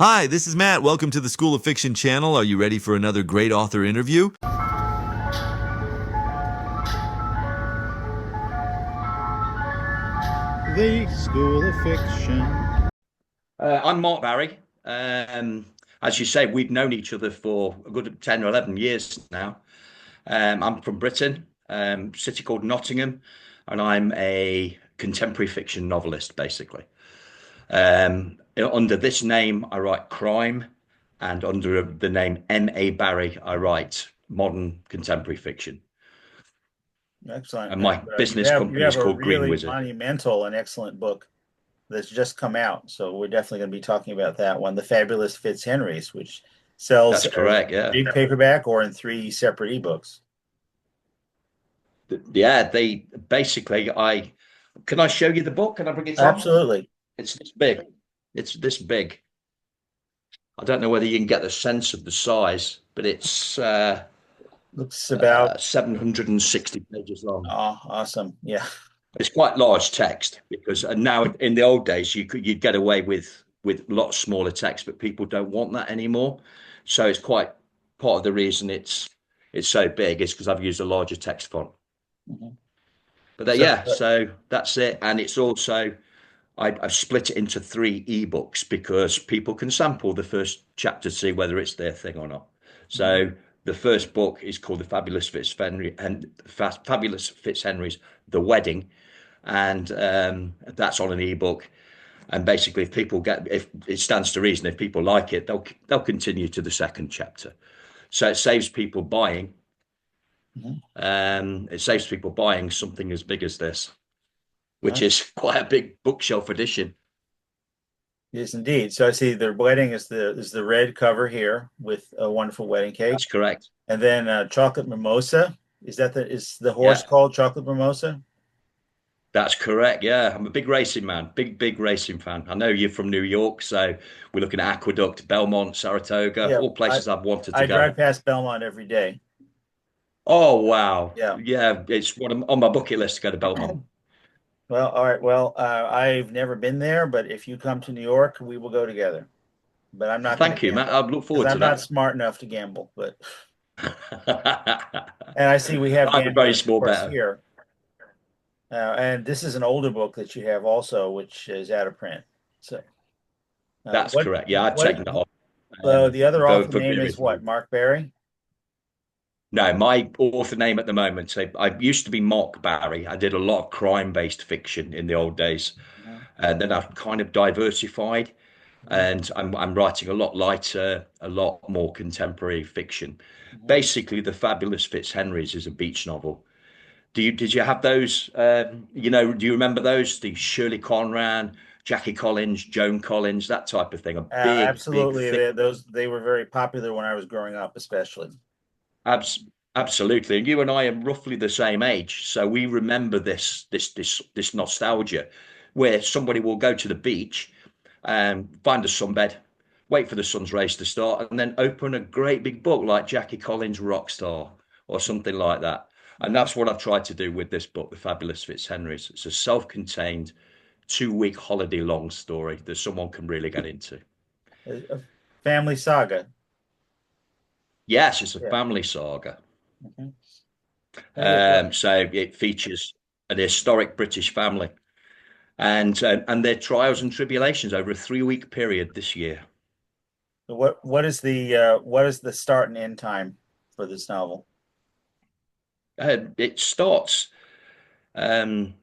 Hi, this is Matt. Welcome to the School of Fiction channel. Are you ready for another great author interview? The School of Fiction. I'm Mark Barry. As you say, we've known each other for a good 10 or 11 years now. I'm from Britain, city called Nottingham, and I'm a contemporary fiction novelist, basically. Under this name, I write crime, and under the name M.A. Barry, I write modern contemporary fiction. Excellent. And my You business have you company is have a called Green really Wizard. monumental and excellent book that's just come out. So we're definitely going to be talking about that one, The Fabulous Fitzhenrys, which sells That's as correct, yeah. big paperback or in three separate ebooks. Yeah, they basically, I can I show you the book? Can I bring it on? Absolutely. It's this big. It's this big. I don't know whether you can get the sense of the size, but it's Looks about 760 pages long. awesome. Yeah. It's quite large text because now in the old days you'd get away with a lot smaller text, but people don't want that anymore. So it's quite part of the reason it's so big is because I've used a larger text font. Mhm. But So yeah, so that's it, and it's also I've split it into three ebooks because people can sample the first chapter to see whether it's their thing or not. mhm. So the first book is called The Fabulous Fitzhenry and Fabulous Fitzhenry's The Wedding, and that's on an ebook. And basically, if it stands to reason, if people like it, they'll continue to the second chapter. So it saves people buying. Mhm. It saves people buying something as big as this, which Nice. is quite a big bookshelf edition. Yes, indeed. So I see the wedding is the red cover here with a wonderful wedding cake. That's correct. And then chocolate mimosa. Is the horse Yeah, called chocolate mimosa? that's correct. Yeah, I'm a big racing man, big racing fan. I know you're from New York, so we're looking at Aqueduct, Belmont, Saratoga, Yeah, all I places I've wanted to I go. drive past Belmont every day. Oh wow, Yeah. yeah, it's one on my bucket list to go to Belmont. Well, all right. Well, I've never been there, but if you come to New York, we will go together. But I'm not going to Thank you, Matt. I gamble look because forward I'm to not that. smart enough to gamble. But and I see we have I'm a very gamblers, of small course, better. here. And this is an older book that you have also, which is out of print. So, That's what correct. Yeah, I've what taken that off the other for author name is various what? reasons. Mark Barry? No, my author name at the moment. So I used to be Mark Barry. I did a lot of crime-based fiction in the old days, Mhm, and then I've kind of diversified, mhm, and I'm writing a lot lighter, a lot more contemporary fiction. mhm. Basically, The Fabulous Fitzhenrys is a beach novel. Did you have those? Do you remember those? The Shirley Conran, Jackie Collins, Joan Collins, that type of thing. A big, Absolutely. thick. They were very popular when I was growing up, especially. Abs Absolutely. And you and I are roughly the same age, so we remember this nostalgia, where somebody will go to the beach and find a sunbed, wait for the sun's rays to start, and then open a great big book like Jackie Collins' Rockstar or something like that. And Mhm. that's what I've tried to do with this book, The Fabulous Fitzhenrys. It's a self-contained 2 week holiday long story that someone can really get into. A family saga. Yes, it's a Yeah. family saga. Mhm. Well, So it features an historic British family and their trials and tribulations over a 3 week period this year. what is the start and end time for this novel? It starts um,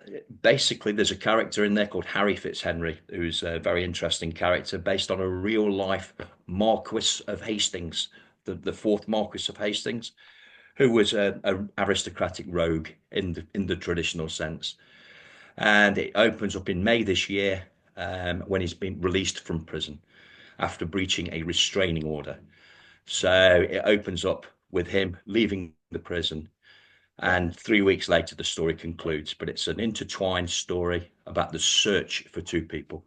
basically. There's a character in there called Harry Fitzhenry, who's a very interesting character based on a real life Marquis of Hastings, the fourth Marquis of Hastings, who was a aristocratic rogue in the traditional sense. And it opens up in May this year when he's been released from prison after breaching a restraining order. So it opens up with him leaving the prison, Yeah. and 3 weeks later the story concludes. But it's an intertwined story about the search for two people.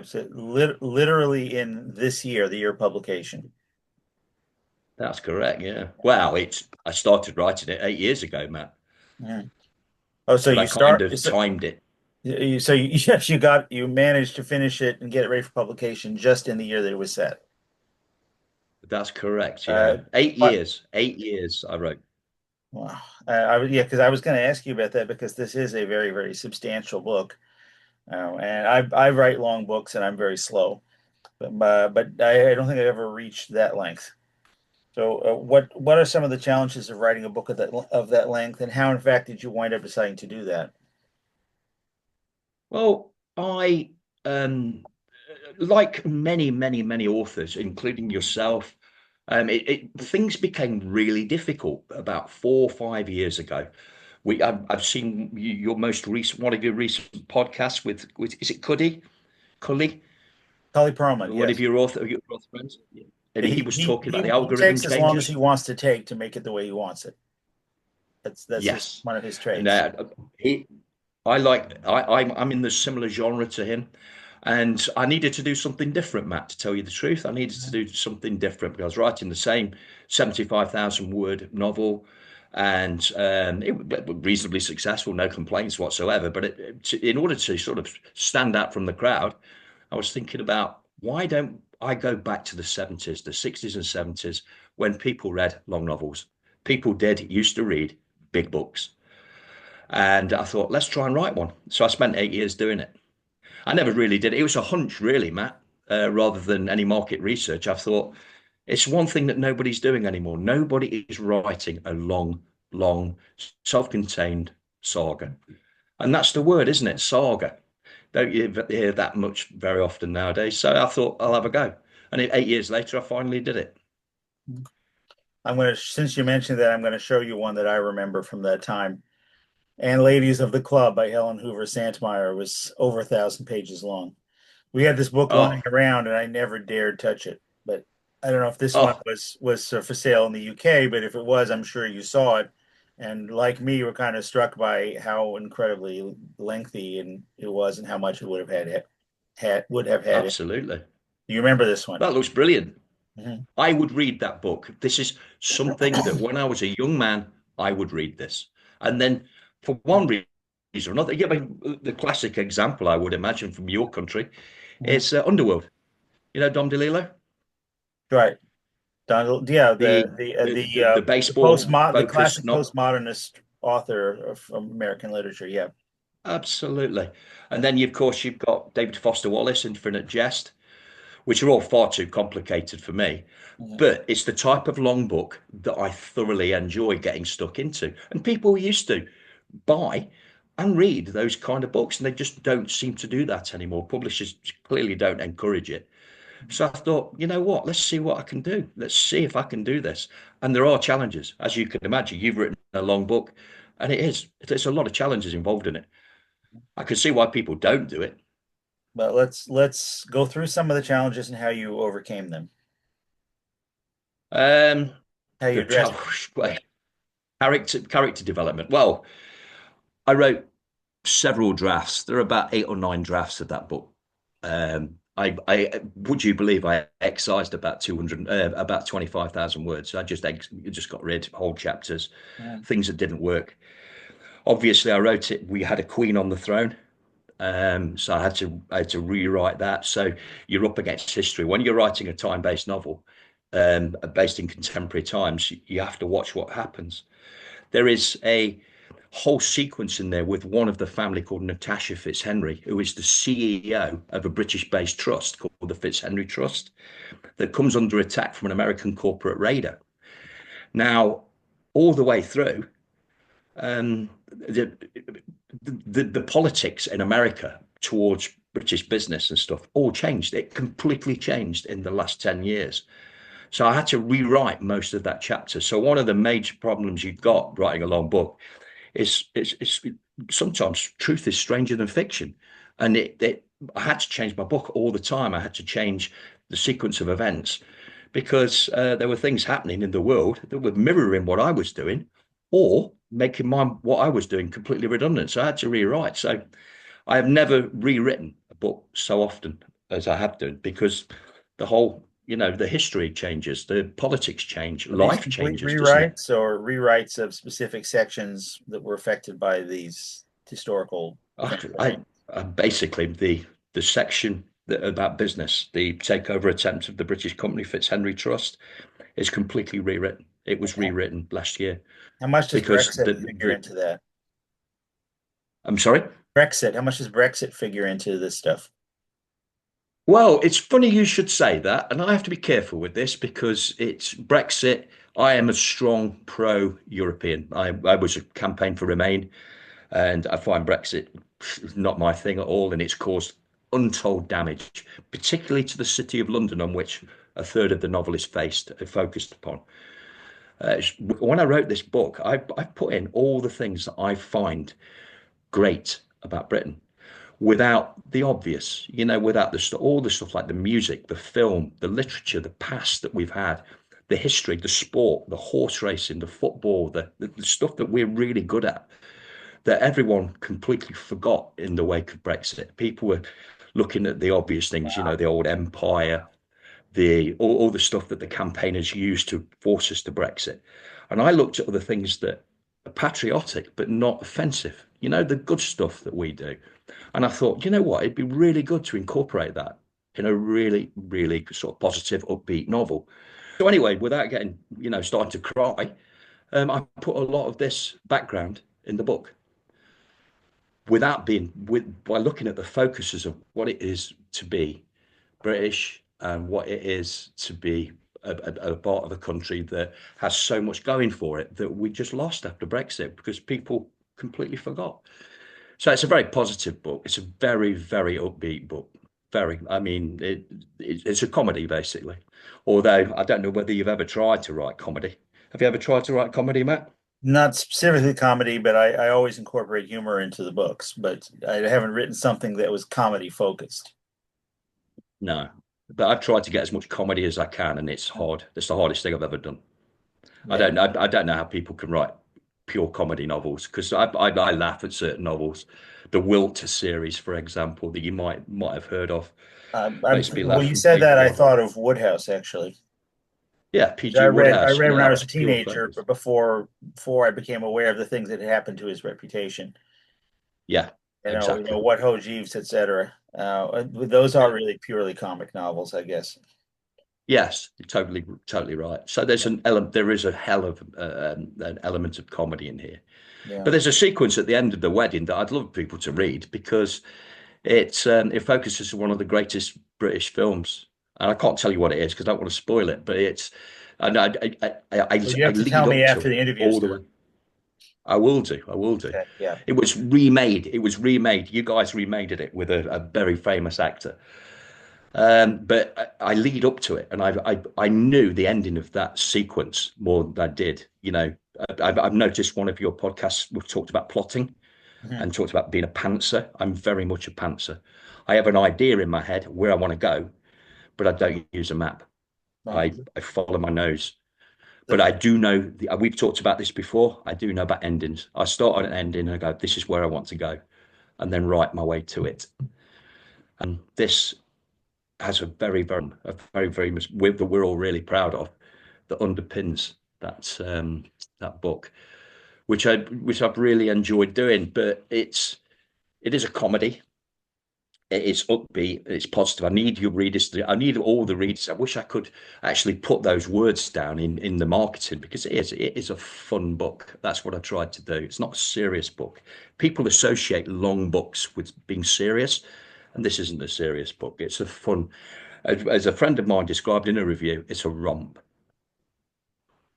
So literally in this year, the year of publication. That's correct. Yeah. Well, it's I started writing it 8 years ago, Matt, Mhm. Oh, so but I you kind start of so timed it. Yes, you managed to finish it and get it ready for publication just in the year that it was set. That's correct. Uh, Yeah. 8 but years. 8 years I wrote. wow, yeah, because I was going to ask you about that because this is a very, very substantial book. And I write long books and I'm very slow, but I don't think I've ever reached that length. So, what are some of the challenges of writing a book of that length, and how, in fact, did you wind up deciding to do that? Well, I like many, many, many authors, including yourself, things became really difficult about 4 or 5 years ago. I've seen your most recent one of your recent podcasts with is it Cuddy, Cully Perlman, one of yes. your author friends, and he He, was he talking he about the he algorithm takes as long as he changes. wants to take to make it the way he wants it. That's his Yes, one of his and traits. he I'm in the similar genre to him, and I needed to do something different, Matt. To tell you the truth, I needed to Mhm. do something different because I was writing the same 75,000 word novel, and it was reasonably successful, no complaints whatsoever. But in order to sort of stand out from the crowd, I was thinking about why don't I go back to the 70s, the 60s and 70s when people read long novels. People used to read big books. And I thought, let's try and write one. So I spent 8 years doing it. I never really did it. It was a hunch, really, Matt, rather than any market research. I thought it's one thing that nobody's doing anymore. Nobody is writing a long, long, self contained saga. And that's the word, isn't it? Saga. Don't you hear that much very often nowadays? So I thought I'll have a go. And 8 years later, I finally did it. Since you mentioned that, I'm going to show you one that I remember from that time. And Ladies of the Club by Helen Hoover Santmeyer was over 1,000 pages long. We had this book lying Oh, around, and I never dared touch it. But I don't know if this one oh, was for sale in the UK, but if it was, I'm sure you saw it. And like me, you were kind of struck by how incredibly lengthy and it was, and how much it would have had it. absolutely. You remember this one? That looks brilliant. Mhm. I would read that book. This is something that when I was a young man, I would read this. And then for one reason or another, yeah, I mean, the classic example I would imagine from your country Mhm. is Underworld. You know, Dom DeLillo, Right. Donald, yeah, the the baseball the focused classic novel. postmodernist author of American literature. Yeah. Absolutely. And then, of course, you've got David Foster Wallace, Infinite Jest, which are all far too complicated for me. Mhm. But it's the type of long book that I thoroughly enjoy getting stuck into. And people used to buy and read those kind of books, and they just don't seem to do that anymore. Publishers clearly don't encourage it. So I thought, you know what? Let's see what I can do. Let's see if I can do this. And there are challenges, as you can imagine. You've written a long book, and there's a lot of challenges involved in it. I can see why people don't do it. But let's go through some of the challenges and how you overcame them, Um, how you the addressed challenge, them. Yeah. character development. Well, I wrote several drafts. There are about 8 or 9 drafts of that book. I would you believe I excised about 200, about 25,000 words. I just got rid whole chapters, Yeah. things that didn't work. Obviously, I wrote it. We had a queen on the throne, so I had to rewrite that. So you're up against history when you're writing a time-based novel, based in contemporary times. You have to watch what happens. There is a whole sequence in there with one of the family called Natasha Fitzhenry, who is the CEO of a British-based trust called the Fitzhenry Trust that comes under attack from an American corporate raider. Now, all the way through, the, the politics in America towards British business and stuff all changed. It completely changed in the last 10 years. So I had to rewrite most of that chapter. So one of the major problems you've got writing a long book is sometimes truth is stranger than fiction, and I had to change my book all the time. I had to change the sequence of events because there were things happening in the world that were mirroring what I was doing, or making what I was doing completely redundant. So I had to rewrite. So I have never rewritten a book so often as I have done because the whole, the history changes, the politics change, Are these life complete changes, doesn't it? rewrites or rewrites of specific sections that were affected by these historical I, I transgressions? Basically, the section about business, the takeover attempt of the British company Fitzhenry Trust, is completely rewritten. It was Okay. rewritten last year How much does because Brexit figure into that? I'm sorry. Brexit. How much does Brexit figure into this stuff? Well, it's funny you should say that, and I have to be careful with this because it's Brexit. I am a strong pro-European. I was a campaign for Remain, and I find Brexit not my thing at all, and it's caused untold damage, particularly to the city of London, on which a third of the novel is focused upon. When I wrote this book, I put in all the things that I find great about Britain without the obvious, without all the stuff like the music, the film, the literature, the past that we've had, the history, the sport, the horse racing, the football, the stuff that we're really good at, that everyone completely forgot in the wake of Brexit. People were looking at the obvious things, the old empire, all the stuff that the campaigners used to force us to Brexit. And I looked at other things that are patriotic but not offensive, the good stuff that we do. And I thought, you know what, it'd be really good to incorporate that in a really, really sort of positive, upbeat novel. So anyway, without getting, starting to cry, I put a lot of this background in the book by looking at the focuses of what it is to be British and what it is to be a part of a country that has so much going for it that we just lost after Brexit because people completely forgot. So it's a very positive book. It's a very, very upbeat book. I mean, it's a comedy basically. Although I don't know whether you've ever tried to write comedy. Have you ever tried to write comedy, Matt? Not specifically comedy, but I always incorporate humor into the books, but I haven't written something that was comedy focused. No, but I've tried to get as much comedy as I can, and it's hard. It's the hardest thing I've ever done. I Yeah. don't know. I don't know how people can write pure comedy novels because I laugh at certain novels. The Wilt series, for example, that you might have heard of, makes me When laugh you from said page that, I one. thought of Woodhouse actually. Yeah, I P.G. read I Woodhouse. read when I That was was a pure teenager, focus. but before I became aware of the things that had happened to his reputation. Yeah, exactly. What Ho Jeeves, etc. Those are really purely comic novels, I guess. Yes, you're totally right. So there is a hell of an element of comedy in here. Yeah. But there's a sequence at the end of the wedding that I'd love people to read because it focuses on one of the greatest British films, and I can't tell you what it is because I don't want to spoil it. But it's and Well, you I have to tell lead me up to after the it interview all the way. starts. I will do. I will do. Okay. Yeah. It was remade. It was remade. You guys remade it with a very famous actor. But I lead up to it, and I knew the ending of that sequence more than I did. I've noticed one of your podcasts we've talked about plotting Mhm. and talked about being a pantser. I'm very much a pantser. I have an idea in my head where I want to go, but I don't use a map. Right. I follow my nose. But The, I do know we've talked about this before. I do know about endings. I start on an ending and I go, this is where I want to go, and then write my way to it. And this has a very much that we're all really proud of that underpins that book, which I've really enjoyed doing. But it is a comedy. It's upbeat. It's positive. I need your readers. I need all the readers. I wish I could actually put those words down in the marketing because it is a fun book. That's what I tried to do. It's not a serious book. People associate long books with being serious, and this isn't a serious book. It's a fun. As a friend of mine described in a review, it's a romp,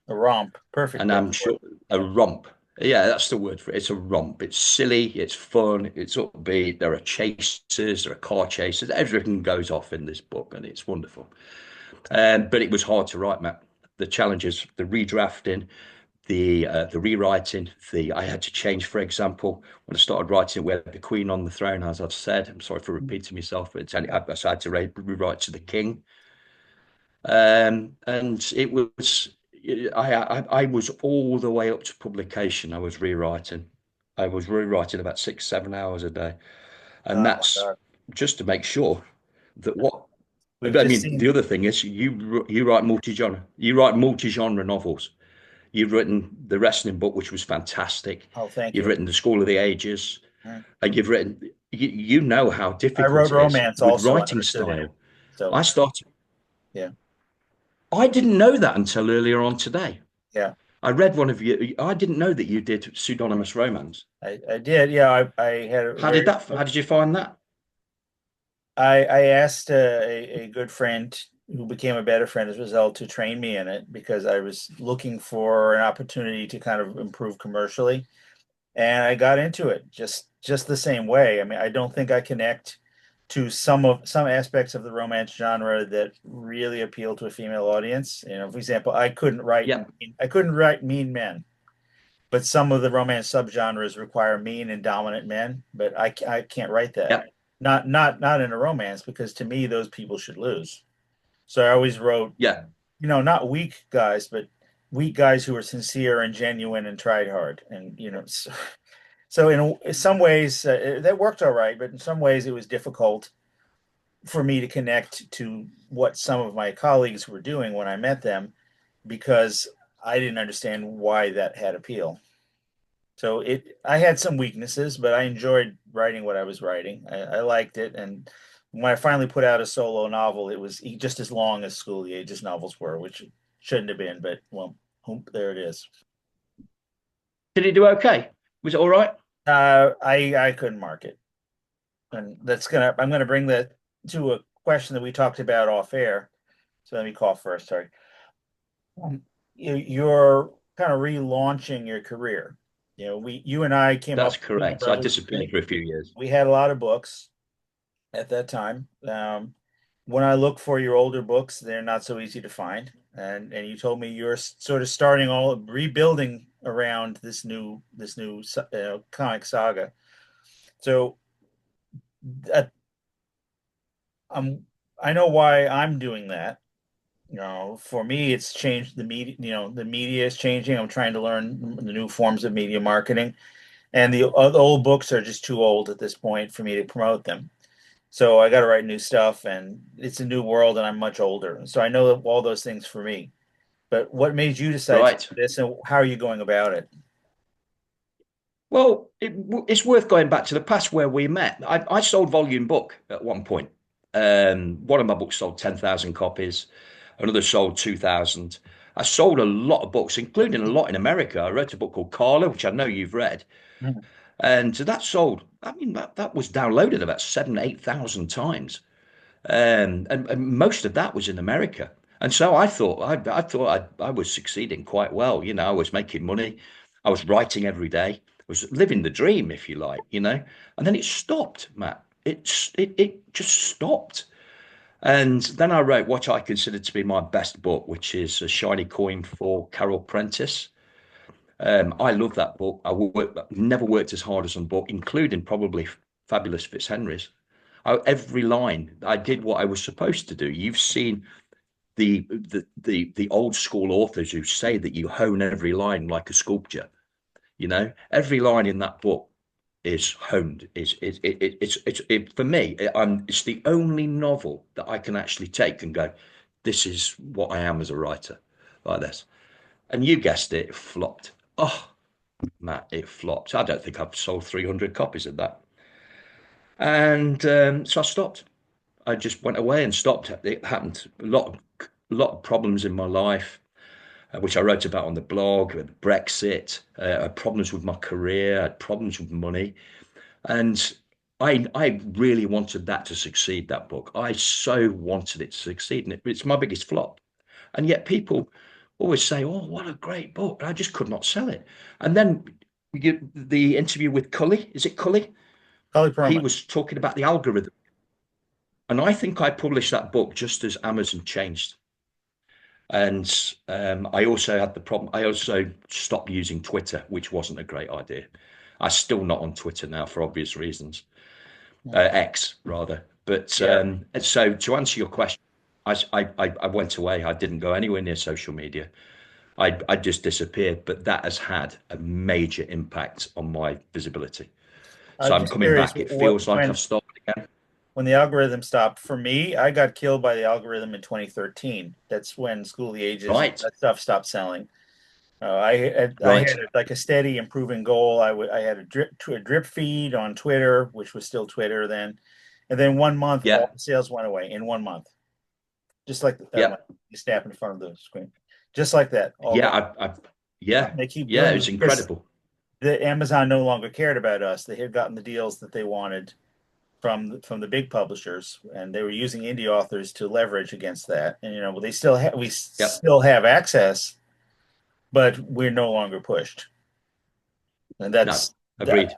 the romp. Perfect and word I'm for it. sure a Yeah. romp. Yeah, that's the word for it. It's a romp. It's silly. It's fun. It's upbeat. There are chases. There are car chases. Everything goes off in this book, and it's wonderful. But it was hard to write, Matt. The challenges, the redrafting, the rewriting. The I had to change, for example, when I started writing, we had the Queen on the throne, as I've said. I'm sorry for repeating myself, but I had to rewrite to the King. And it was I was all the way up to publication. I was rewriting. I was rewriting about 6, 7 hours a day, and Oh my that's God. just to make sure that what We've I just mean. The seen. other thing is you write multi-genre. You write multi-genre novels. You've written the wrestling book, which was fantastic. Oh, thank You've you. written the School of the Ages, Mhm. and you've written. you know how I wrote difficult it is romance with also writing under a pseudonym. style. So I started, yeah, I didn't know that until earlier on today. yeah, I read one of you. I didn't know that you did pseudonymous romance. I did. Yeah, I had a How did very, that? How did you find that? I asked a good friend who became a better friend as a result to train me in it because I was looking for an opportunity to kind of improve commercially, and I got into it just the same way. I mean, I don't think I connect to some aspects of the romance genre that really appeal to a female audience. You know, for example, Yeah, I couldn't write mean men, but some of the romance subgenres require mean and dominant men, but I can't write that. yeah, Not in a romance because to me those people should lose. So I always wrote, yeah. not weak guys, but weak guys who were sincere and genuine and tried hard. And so in some ways that worked all right, but in some ways it was difficult for me to connect to what some of my colleagues were doing when I met them because I didn't understand why that had appeal. So I had some weaknesses, but I enjoyed writing what I was writing. I liked it, and when I finally put out a solo novel, it was just as long as School of the Ages novels were, which it shouldn't have been, but well, there it is. Did it do okay? Was it all right? I couldn't mark it, and I'm gonna bring that to a question that we talked about off air. So let me cough first. Sorry. You're kind of relaunching your career. You and I came That's up with Blues correct. I Brothers. disappeared for a few years. We had a lot of books at that time. When I look for your older books, they're not so easy to find. And you told me you're sort of starting all rebuilding around this new comic saga. So uh, I'm I know why I'm doing that. For me, it's changed the media. The media is changing. I'm trying to learn the new forms of media marketing, and the old books are just too old at this point for me to promote them. So I got to write new stuff, and it's a new world, and I'm much older. So I know all those things for me. But what made you decide to Right. do this, and how are you going about it? Well, it's worth going back to the past where we met. I sold volume book at one point. One of my books sold 10,000 copies. Another sold 2,000. I sold a lot of books, including a lot in America. I wrote a book called Carla, which I know you've read. Mhm. And that sold, I mean, that was downloaded about 8,000 times. And most of that was in America. And so I thought I was succeeding quite well. You know, I was making money. I was writing every day. I was living the dream, if you like, you know. And then it stopped, Matt. It just stopped. And then I wrote what I considered to be my best book, which is A Shiny Coin for Carol Prentice. I love that book. Never worked as hard as on book, including probably Fabulous Fitzhenry's. Every line, I did what I was supposed to do. You've seen the old school authors who say that you hone every line like a sculpture. You know, every line in that book is honed. For me. It's the only novel that I can actually take and go, this is what I am as a writer, like this. And you guessed it, it flopped. Oh, Matt, it flopped. I don't think I've sold 300 copies of that. And so I stopped. I just went away and stopped. It happened a lot of problems in my life, which I wrote about on the blog. Brexit, I had problems with my career, I had problems with money, and I really wanted that to succeed. That book, I so wanted it to succeed, and it's my biggest flop. And yet people always say, "Oh, what a great book!" And I just could not sell it. And then the interview with Cully, is it Cully? Cully He Perlman. was talking about the algorithm. And I think I published that book just as Amazon changed. And I also had the problem. I also stopped using Twitter, which wasn't a great idea. I'm still not on Twitter now for obvious reasons, X rather. But Yeah. so to answer your question, I went away. I didn't go anywhere near social media. I just disappeared. But that has had a major impact on my visibility. So I'm I'm just coming curious back. It feels like I've started again. when the algorithm stopped. For me, I got killed by the algorithm in 2013. That's when School of the Ages and Right. that stuff stopped selling. I Right. had like a steady improving goal. I had a drip feed on Twitter, which was still Twitter then, and then 1 month all Yeah. the sales went away in 1 month, just like Yeah. when you snap in front of the screen, just like that, all Yeah. gone. Yeah. They keep Yeah. doing It it was because incredible. the Amazon no longer cared about us. They had gotten the deals that they wanted from the big publishers, and they were using indie authors to leverage against that. And we Yep. still have access, but we're no longer pushed. And No. that's that. Agreed.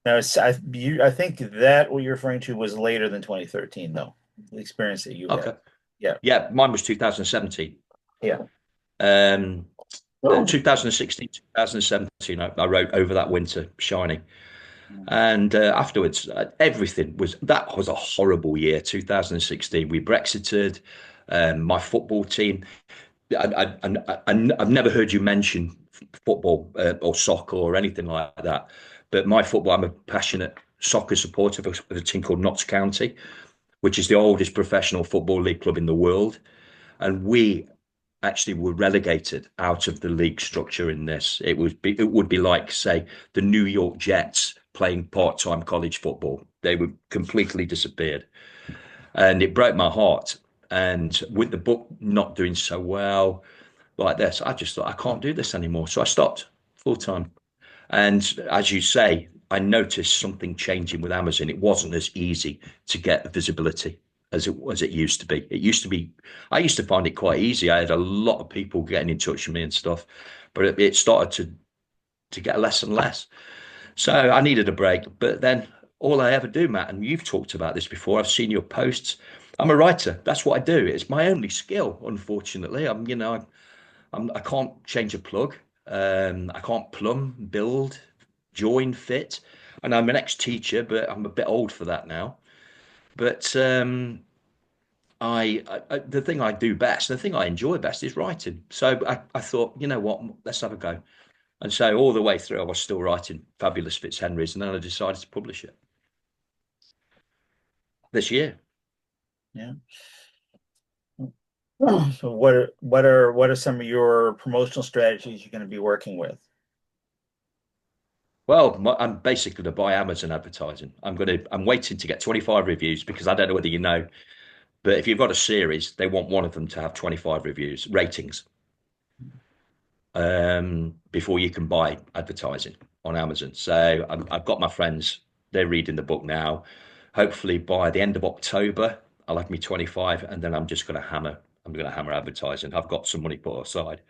Now, I think that what you're referring to was later than 2013, though. The experience that you had. Okay. Yeah, Yeah. Mine was 2017. yeah. Um, Oh. 2016, 2017, I wrote over that winter, Shining. And afterwards, that was a horrible year, 2016. We Brexited. My football team. I've never heard you mention football or soccer or anything like that. But my football, I'm a passionate soccer supporter of a team called Notts County, which is the oldest professional football league club in the world. And we actually were relegated out of the league structure in this. It would be like, say, the New York Jets playing part-time college football. They would completely disappeared. And it broke my heart. And with the book not doing so well like this, I just thought I can't do this anymore. So I stopped full time. And as you say, I noticed something changing with Amazon. It wasn't as easy to get visibility as it used to be. It used to be, I used to find it quite easy. I had a lot of people getting in touch with me and stuff, but it started to get less and less. So I needed a break. But then all I ever do, Matt, and you've talked about this before, I've seen your posts. I'm a writer. That's what I do. It's my only skill, unfortunately. I can't change a plug. I can't plumb, build, join, fit. And I'm an ex-teacher, but I'm a bit old for that now. But the thing I do best, the thing I enjoy best is writing. So I thought, you know what, let's have a go. And so all the way through, I was still writing Fabulous Fitzhenrys, and then I decided to publish it this year. Yeah. So what are some of your promotional strategies you're going to be working with? Well, I'm basically to buy Amazon advertising. I'm waiting to get 25 reviews because I don't know whether you know, but if you've got a series, they want one of them to have 25 reviews, ratings, before you can buy advertising on Amazon. So I've got my friends, they're reading the book now. Hopefully by the end of October, I'll have me 25, and then I'm going to hammer advertising. I've got some money put aside,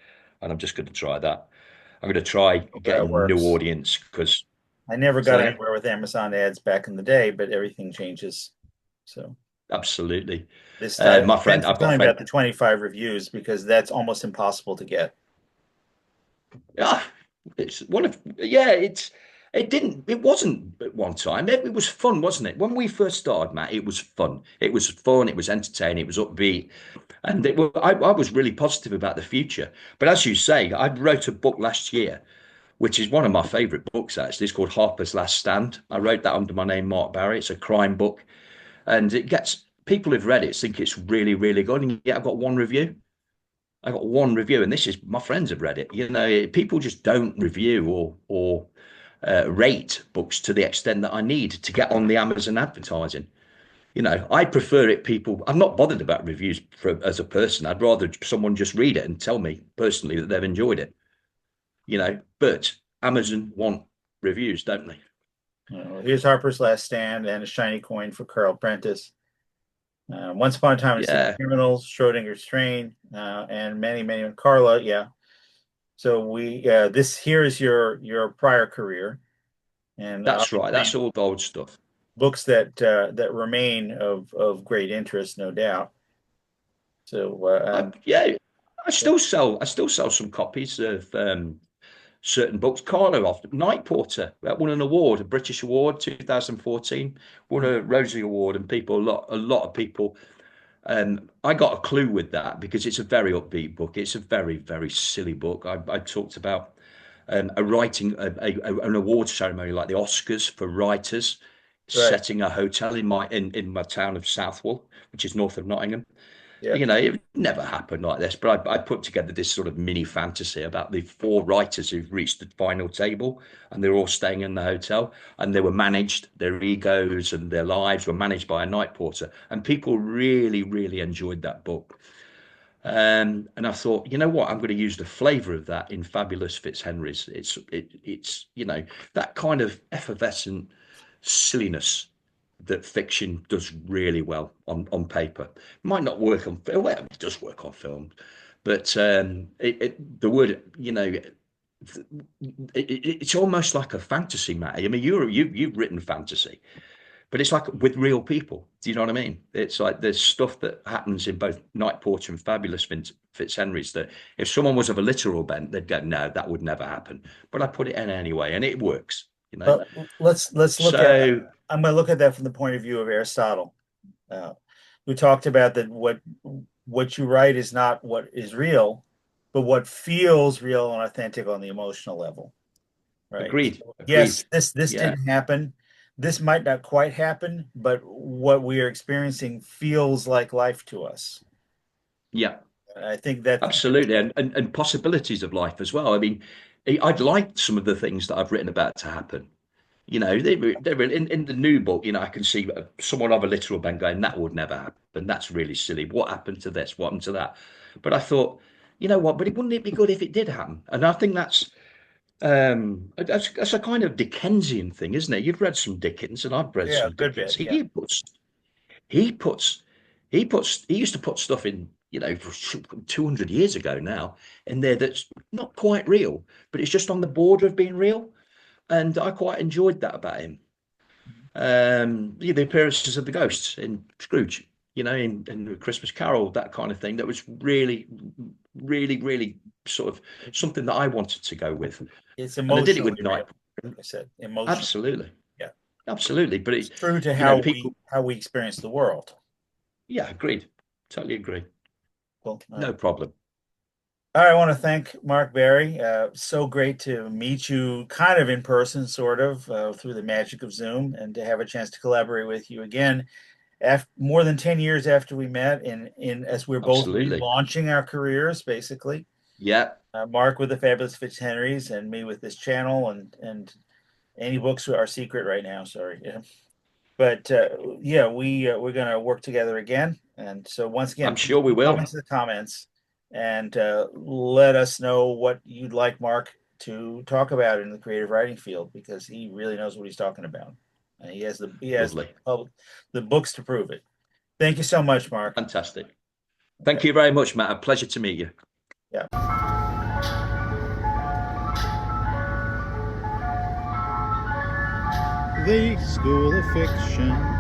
and I'm just going to try that. I'm going to try Hope that getting new works. audience because, I never say got that again? anywhere with Amazon ads back in the day, but everything changes. So Absolutely. this thanks for I've got a telling me friend. about the 25 reviews because that's almost impossible to get. Yeah, it's one of yeah. It wasn't at one time. It was fun, wasn't it? When we first started, Matt, it was fun. It was fun. It was entertaining. It was upbeat, and I was really positive about the future. But as you say, I wrote a book last year, which is one of my favourite books. Actually, it's called Harper's Last Stand. I wrote that under my name, Mark Barry. It's a crime book, and it gets people who've read it think it's really, really good. And yet, I've got one review. I got one review, and this is my friends have read it. People just don't review or rate books to the extent that I need to get on the Amazon advertising. I prefer it. I'm not bothered about reviews as a person. I'd rather someone just read it and tell me personally that they've enjoyed it. But Amazon want reviews, don't they? Here's Harper's Last Stand and a shiny coin for Carl Prentice. Once Upon a Time in City Yeah, Criminals, Schrodinger's Train, and many Carla. Yeah. So this here is your prior career, and that's right. That's obviously all the old stuff. books that remain of great interest, no doubt. So Yeah, I still sell some copies of certain books. Carlo off Night Porter won an award, a British award, 2014, won a Rosie Award, and a lot of people. I got a clue with that because it's a very upbeat book. It's a very, very silly book. I talked about a writing an award ceremony like the Oscars for writers, right. setting a hotel in my town of Southwell, which is north of Nottingham. Yeah. You know, it never happened like this, but I put together this sort of mini fantasy about the 4 writers who've reached the final table, and they're all staying in the hotel, and they were managed, their egos and their lives were managed by a night porter, and people really, really enjoyed that book. And I thought, you know what, I'm going to use the flavour of that in Fabulous Fitzhenrys. It's you know, that kind of effervescent silliness that fiction does really well on paper. Might not work on film. Well, it does work on film, but the word, you know, it's almost like a fantasy, Matt. I mean, you've written fantasy, but it's like with real people. Do you know what I mean? It's like there's stuff that happens in both Night Porter and Fabulous Fitzhenrys that if someone was of a literal bent, they'd go, no, that would never happen. But I put it in anyway, and it works. You know. Well, let's look at. So I'm going to look at that from the point of view of Aristotle, who talked about that what you write is not what is real, but what feels real and authentic on the emotional level. Right. agreed. Yes, Agreed. this Yeah. didn't happen. This might not quite happen, but what we are experiencing feels like life to us. Yeah. I think that Absolutely, and possibilities of life as well. I mean, I'd like some of the things that I've written about to happen. You know, they were in the new book. You know, I can see someone of a literal bent going, "That would never happen. That's really silly. What happened to this? What happened to that?" But I thought, you know what? But wouldn't it be good if it did happen? And I think that's a kind of Dickensian thing, isn't it? You've read some Dickens, and I've read yeah, a some good Dickens. bit. Yeah. He used to put stuff in, you know, 200 years ago now in there that's not quite real, but it's just on the border of being real. And I quite enjoyed that about him. The appearances of the ghosts in Scrooge, you know, in the Christmas Carol, that kind of thing. That was really, really, really sort of something that I wanted to go with. It's And I did it with emotionally Night. real. Like I said, emotional. Absolutely. Yeah. Absolutely. But It's it, true to you know, people, how we experience the world. yeah, agreed. Totally agree. Well, No problem. I want to thank Mark Barry. So great to meet you kind of in person, sort of, through the magic of Zoom, and to have a chance to collaborate with you again after more than 10 years after we met in as we're both Absolutely. relaunching our careers, basically. Yeah. Mark with the Fabulous Fitzhenrys and me with this channel, and any books are secret right now. Sorry. Yeah. But yeah, we're gonna work together again. And so once again, I'm sure we will. comments in the comments, and let us know what you'd like Mark to talk about in the creative writing field, because he really knows what he's talking about. And he has Lovely. the books to prove it. Thank you so much, Mark. Fantastic. Thank you very much, Matt. A pleasure to meet you. Yeah. The School of Fiction.